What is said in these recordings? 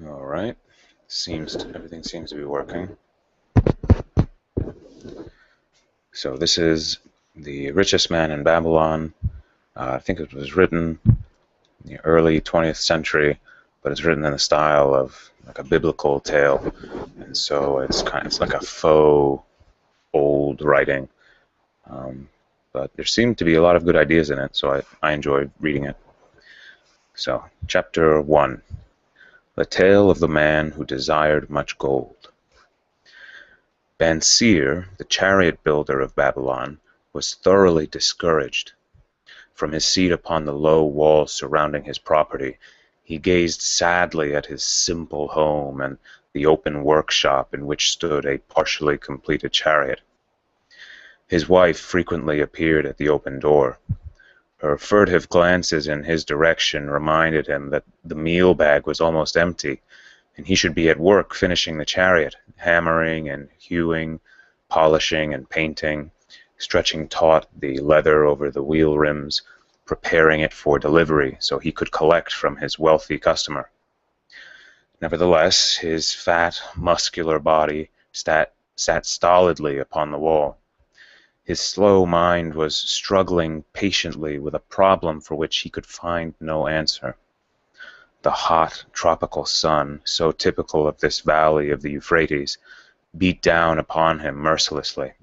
All right. Everything seems to be working. So this is The Richest Man in Babylon. I think it was written in the early 20th century, but it's written in the style of like a biblical tale, and so it's like a faux old writing. Um, but there seemed to be a lot of good ideas in it, so I enjoyed reading it. So, Chapter 1: The Tale of the Man Who Desired Much Gold. Bansir, the chariot builder of Babylon, was thoroughly discouraged. From his seat upon the low wall surrounding his property, he gazed sadly at his simple home and the open workshop in which stood a partially completed chariot. His wife frequently appeared at the open door. Her furtive glances in his direction reminded him that the meal bag was almost empty, and he should be at work finishing the chariot, hammering and hewing, polishing and painting, stretching taut the leather over the wheel rims, preparing it for delivery so he could collect from his wealthy customer. Nevertheless, his fat, muscular body sat stolidly upon the wall. His slow mind was struggling patiently with a problem for which he could find no answer. The hot, tropical sun, so typical of this valley of the Euphrates, beat down upon him mercilessly.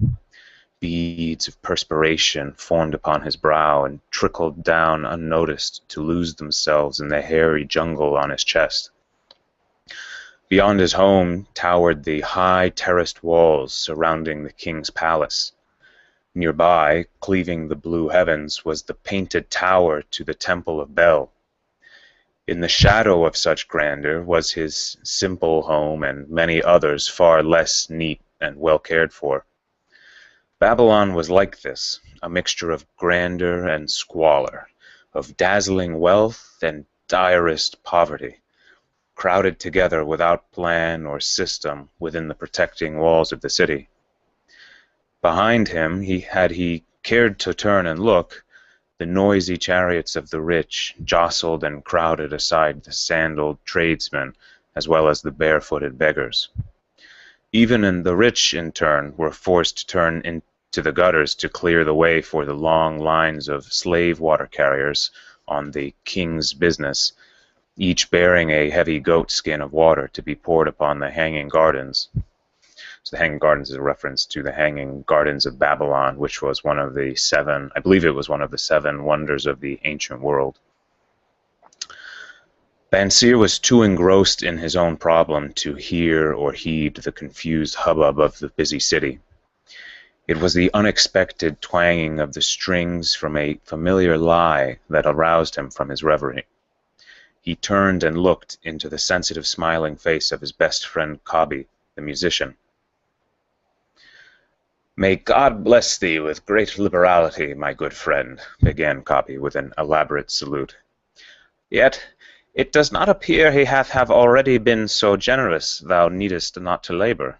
Beads of perspiration formed upon his brow and trickled down unnoticed to lose themselves in the hairy jungle on his chest. Beyond his home towered the high terraced walls surrounding the king's palace. Nearby, cleaving the blue heavens, was the painted tower to the Temple of Bel. In the shadow of such grandeur was his simple home and many others far less neat and well cared for. Babylon was like this, a mixture of grandeur and squalor, of dazzling wealth and direst poverty, crowded together without plan or system within the protecting walls of the city. Behind him, had he cared to turn and look, the noisy chariots of the rich jostled and crowded aside the sandaled tradesmen as well as the barefooted beggars. Even the rich, in turn, were forced to turn into the gutters to clear the way for the long lines of slave water carriers on the king's business, each bearing a heavy goat skin of water to be poured upon the hanging gardens. So the Hanging Gardens is a reference to the Hanging Gardens of Babylon, which was one of the seven, I believe it was one of the seven wonders of the ancient world. Bansir was too engrossed in his own problem to hear or heed the confused hubbub of the busy city. It was the unexpected twanging of the strings from a familiar lie that aroused him from his reverie. He turned and looked into the sensitive smiling face of his best friend Kabi, the musician. "May God bless thee with great liberality, my good friend," began Kabi with an elaborate salute. "Yet it does not appear he hath have already been so generous thou needest not to labor.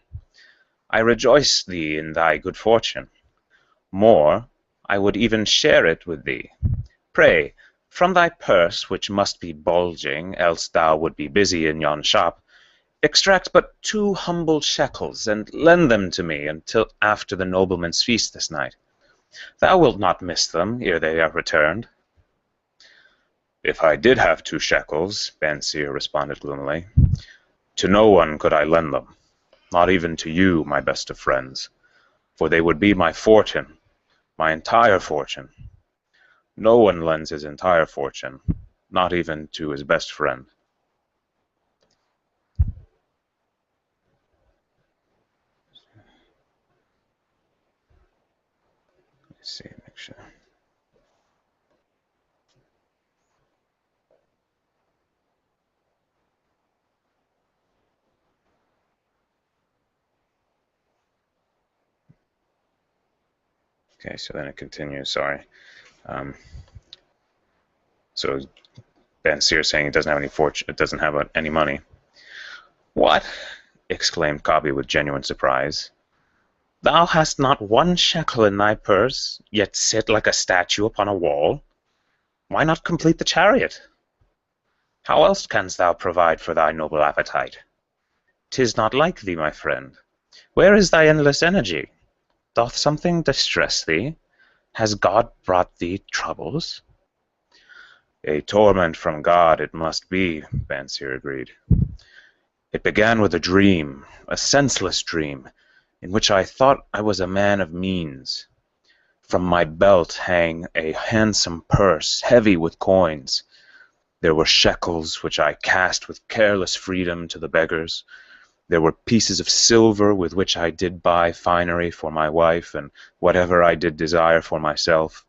I rejoice thee in thy good fortune. More, I would even share it with thee. Pray, from thy purse, which must be bulging, else thou would be busy in yon shop, extract but 2 humble shekels, and lend them to me until after the nobleman's feast this night. Thou wilt not miss them ere they are returned." "If I did have 2 shekels," Bansir responded gloomily, "to no one could I lend them, not even to you, my best of friends, for they would be my fortune, my entire fortune. No one lends his entire fortune, not even to his best friend." Let's see, make sure. Okay, so then it continues, sorry. So Bansir saying it doesn't have any fortune, it doesn't have any money. "What?" exclaimed Kabi with genuine surprise. "Thou hast not 1 shekel in thy purse, yet sit like a statue upon a wall? Why not complete the chariot?" How else canst thou provide for thy noble appetite? 'Tis not like thee, my friend. Where is thy endless energy? Doth something distress thee? Has God brought thee troubles? A torment from God it must be, Bansir agreed. It began with a dream, a senseless dream, in which I thought I was a man of means. From my belt hang a handsome purse, heavy with coins. There were shekels which I cast with careless freedom to the beggars. There were pieces of silver with which I did buy finery for my wife and whatever I did desire for myself.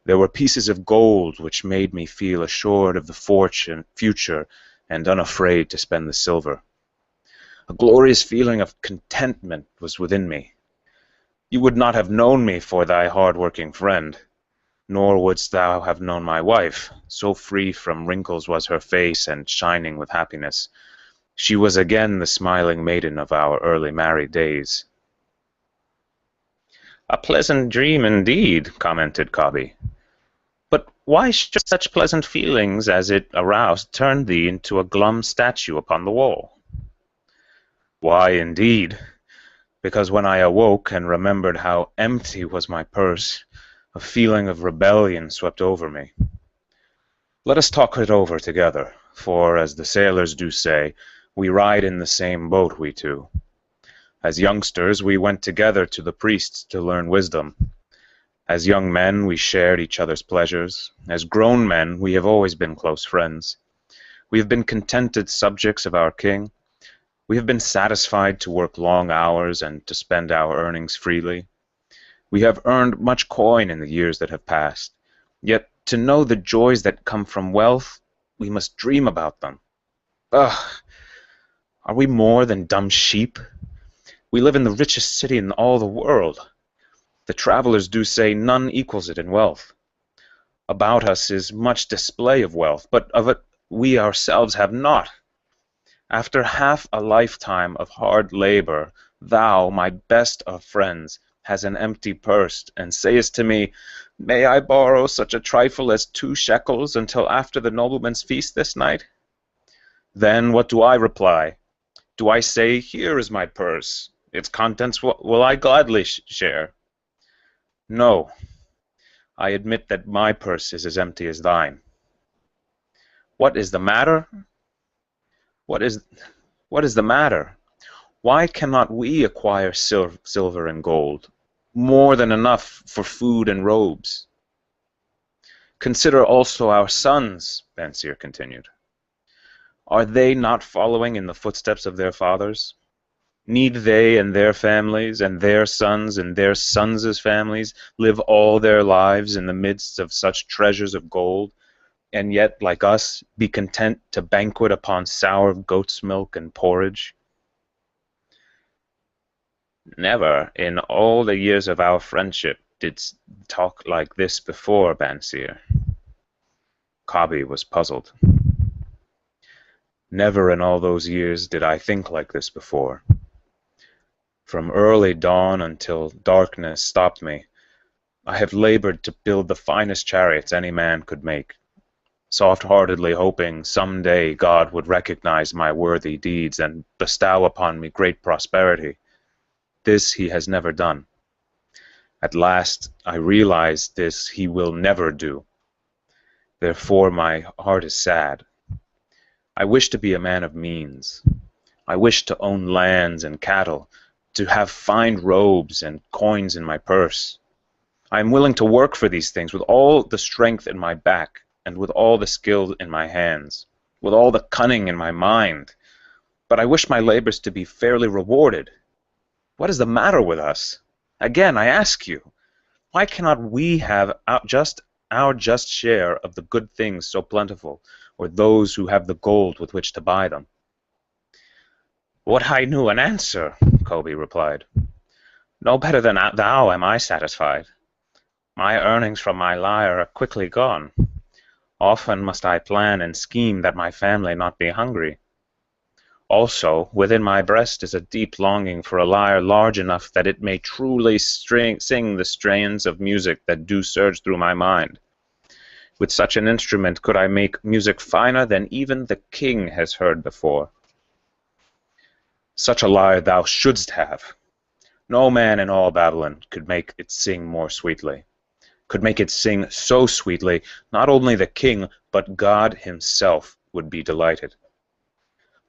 There were pieces of gold which made me feel assured of the future and unafraid to spend the silver. A glorious feeling of contentment was within me. You would not have known me for thy hard-working friend, nor wouldst thou have known my wife, so free from wrinkles was her face and shining with happiness. She was again the smiling maiden of our early married days. A pleasant dream indeed, commented Cobby. But why should such pleasant feelings as it aroused turn thee into a glum statue upon the wall? Why, indeed? Because when I awoke and remembered how empty was my purse, a feeling of rebellion swept over me. Let us talk it over together, for, as the sailors do say, we ride in the same boat, we two. As youngsters, we went together to the priests to learn wisdom. As young men, we shared each other's pleasures. As grown men, we have always been close friends. We have been contented subjects of our king. We have been satisfied to work long hours and to spend our earnings freely. We have earned much coin in the years that have passed. Yet, to know the joys that come from wealth, we must dream about them. Ugh! Are we more than dumb sheep? We live in the richest city in all the world. The travelers do say none equals it in wealth. About us is much display of wealth, but of it we ourselves have not. After half a lifetime of hard labor, thou, my best of friends, hast an empty purse, and sayest to me, "May I borrow such a trifle as 2 shekels until after the nobleman's feast this night?" Then what do I reply? Do I say, "Here is my purse. Its contents will I gladly share"? No. I admit that my purse is as empty as thine. What is the matter? What is the matter? Why cannot we acquire silver and gold, more than enough for food and robes? Consider also our sons, Bansir continued. Are they not following in the footsteps of their fathers? Need they and their families and their sons and their sons' families live all their lives in the midst of such treasures of gold, and yet, like us, be content to banquet upon sour goat's milk and porridge? Never in all the years of our friendship didst talk like this before, Bansir. Cobby was puzzled. Never in all those years did I think like this before. From early dawn until darkness stopped me, I have labored to build the finest chariots any man could make, soft-heartedly hoping some day God would recognize my worthy deeds and bestow upon me great prosperity. This he has never done. At last I realize this he will never do. Therefore my heart is sad. I wish to be a man of means. I wish to own lands and cattle, to have fine robes and coins in my purse. I am willing to work for these things with all the strength in my back and with all the skill in my hands, with all the cunning in my mind. But I wish my labors to be fairly rewarded. What is the matter with us? Again, I ask you, why cannot we have our just share of the good things so plentiful, or those who have the gold with which to buy them? Would I knew an answer, Cobby replied. No better than thou am I satisfied. My earnings from my lyre are quickly gone. Often must I plan and scheme that my family not be hungry. Also, within my breast is a deep longing for a lyre large enough that it may truly sing the strains of music that do surge through my mind. With such an instrument could I make music finer than even the king has heard before. Such a lyre thou shouldst have. No man in all Babylon could make it sing more sweetly, could make it sing so sweetly, not only the king, but God himself would be delighted.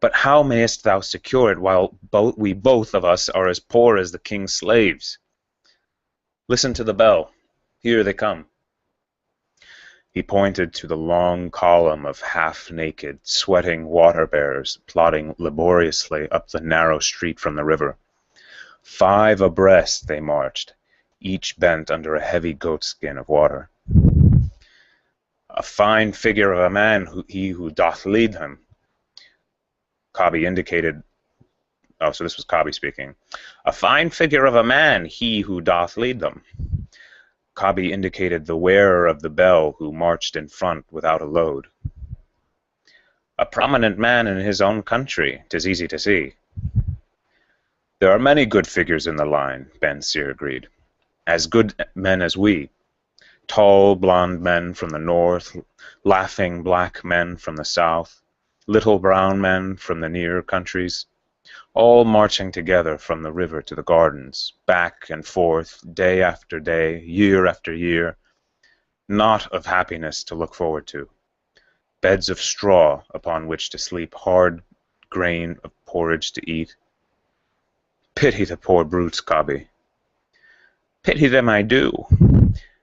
But how mayest thou secure it while we both of us are as poor as the king's slaves? Listen to the bell. Here they come. He pointed to the long column of half-naked, sweating water-bearers plodding laboriously up the narrow street from the river. 5 abreast they marched, each bent under a heavy goatskin of water. A fine figure of a man, he who doth lead them. Kabi indicated, so this was Kabi speaking. A fine figure of a man, he who doth lead them. Kabi indicated the wearer of the bell who marched in front without a load. A prominent man in his own country, 'tis easy to see. There are many good figures in the line, Ben Seer agreed. As good men as we. Tall, blond men from the north, laughing black men from the south, little brown men from the near countries, all marching together from the river to the gardens, back and forth, day after day, year after year, not of happiness to look forward to, beds of straw upon which to sleep, hard grain of porridge to eat. Pity the poor brutes, Kabi. Pity them I do,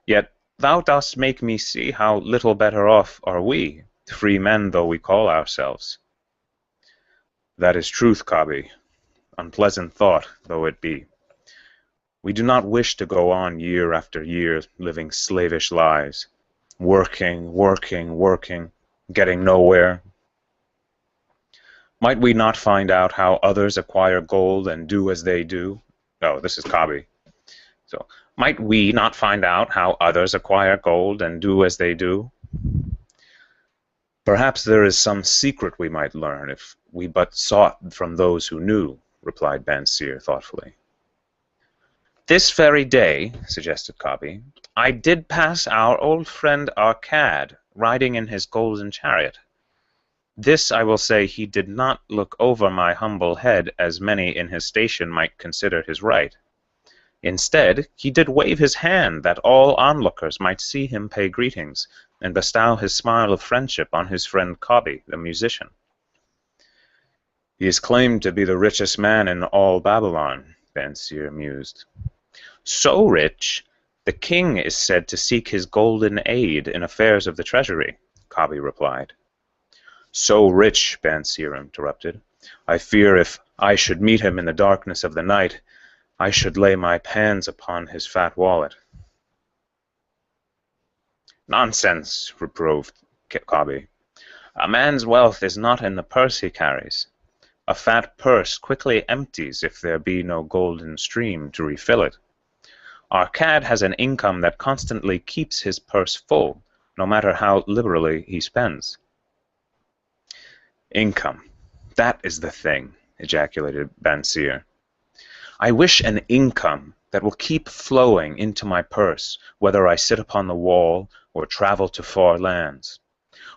yet thou dost make me see how little better off are we, free men though we call ourselves. That is truth, Kabi, unpleasant thought though it be. We do not wish to go on year after year living slavish lives, working, getting nowhere. Might we not find out how others acquire gold and do as they do? Oh, this is Kabi. So, might we not find out how others acquire gold and do as they do? Perhaps there is some secret we might learn if we but sought from those who knew, replied Ben Seer thoughtfully. This very day, suggested Kabi, I did pass our old friend Arcad, riding in his golden chariot. This I will say, he did not look over my humble head as many in his station might consider his right. Instead, he did wave his hand that all onlookers might see him pay greetings, and bestow his smile of friendship on his friend Kabi, the musician. He is claimed to be the richest man in all Babylon, Ben Seer mused. So rich, the king is said to seek his golden aid in affairs of the treasury, Kabi replied. So rich, Ben Seer interrupted, I fear if I should meet him in the darkness of the night, I should lay my hands upon his fat wallet. Nonsense, reproved Kabi. A man's wealth is not in the purse he carries. A fat purse quickly empties if there be no golden stream to refill it. Arcad has an income that constantly keeps his purse full, no matter how liberally he spends. Income. That is the thing, ejaculated Ben Seer. I wish an income that will keep flowing into my purse, whether I sit upon the wall or travel to far lands.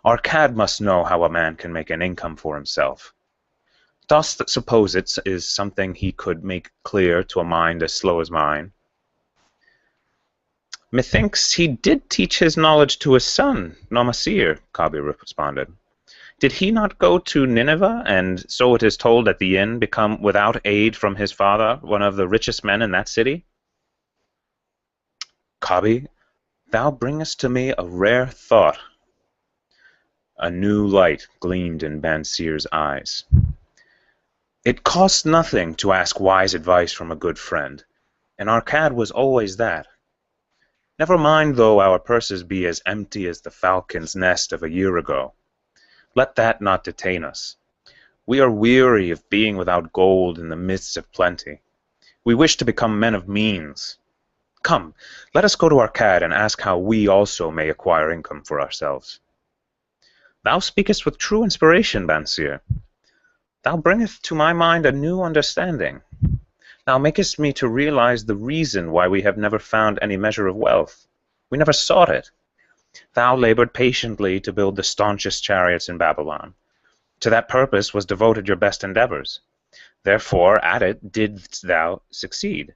Arcad must know how a man can make an income for himself. Dost suppose it is something he could make clear to a mind as slow as mine? Methinks he did teach his knowledge to his son, Nomasir, Kabi responded. Did he not go to Nineveh, and, so it is told at the inn, become without aid from his father, one of the richest men in that city? Kabi, thou bringest to me a rare thought. A new light gleamed in Ben Seer's eyes. It costs nothing to ask wise advice from a good friend, and Arcad was always that. Never mind though our purses be as empty as the falcon's nest of a year ago. Let that not detain us. We are weary of being without gold in the midst of plenty. We wish to become men of means. Come, let us go to Arcad and ask how we also may acquire income for ourselves. Thou speakest with true inspiration, Ben Seer. Thou bringest to my mind a new understanding. Thou makest me to realize the reason why we have never found any measure of wealth. We never sought it. Thou labored patiently to build the staunchest chariots in Babylon. To that purpose was devoted your best endeavors. Therefore at it didst thou succeed.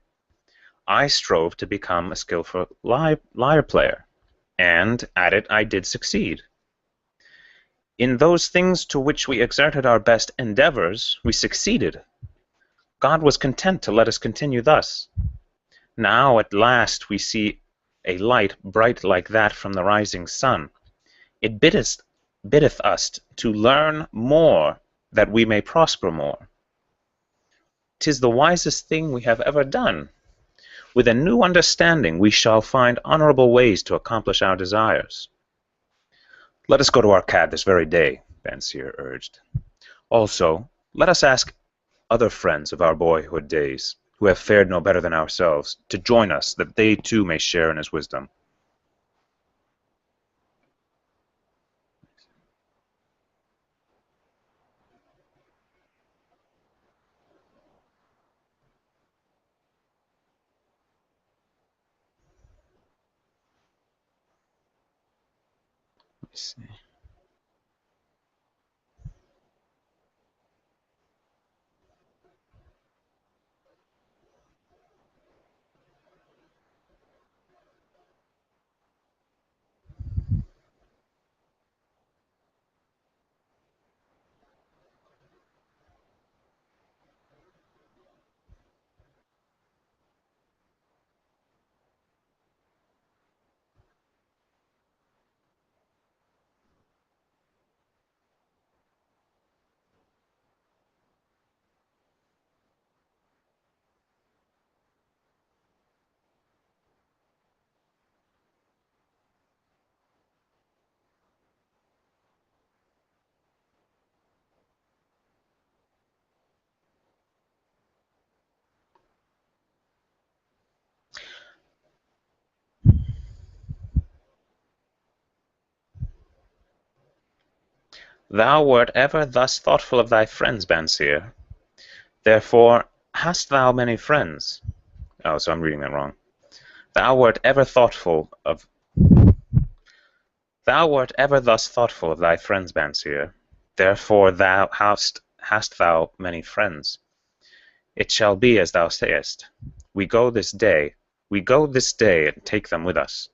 I strove to become a skillful lyre player, and at it I did succeed. In those things to which we exerted our best endeavors, we succeeded. God was content to let us continue thus. Now at last we see a light bright like that from the rising sun. It biddeth us to learn more, that we may prosper more. 'Tis the wisest thing we have ever done. With a new understanding we shall find honorable ways to accomplish our desires. Let us go to Arcad this very day, Bansir urged. Also, let us ask other friends of our boyhood days, who have fared no better than ourselves, to join us, that they too may share in his wisdom. Let me see. Thou wert ever thus thoughtful of thy friends, Bansir. Therefore hast thou many friends. Oh, so I'm reading that wrong. Thou wert ever thoughtful of Thou wert ever thus thoughtful of thy friends, Bansir. Therefore thou hast thou many friends. It shall be as thou sayest. We go this day and take them with us.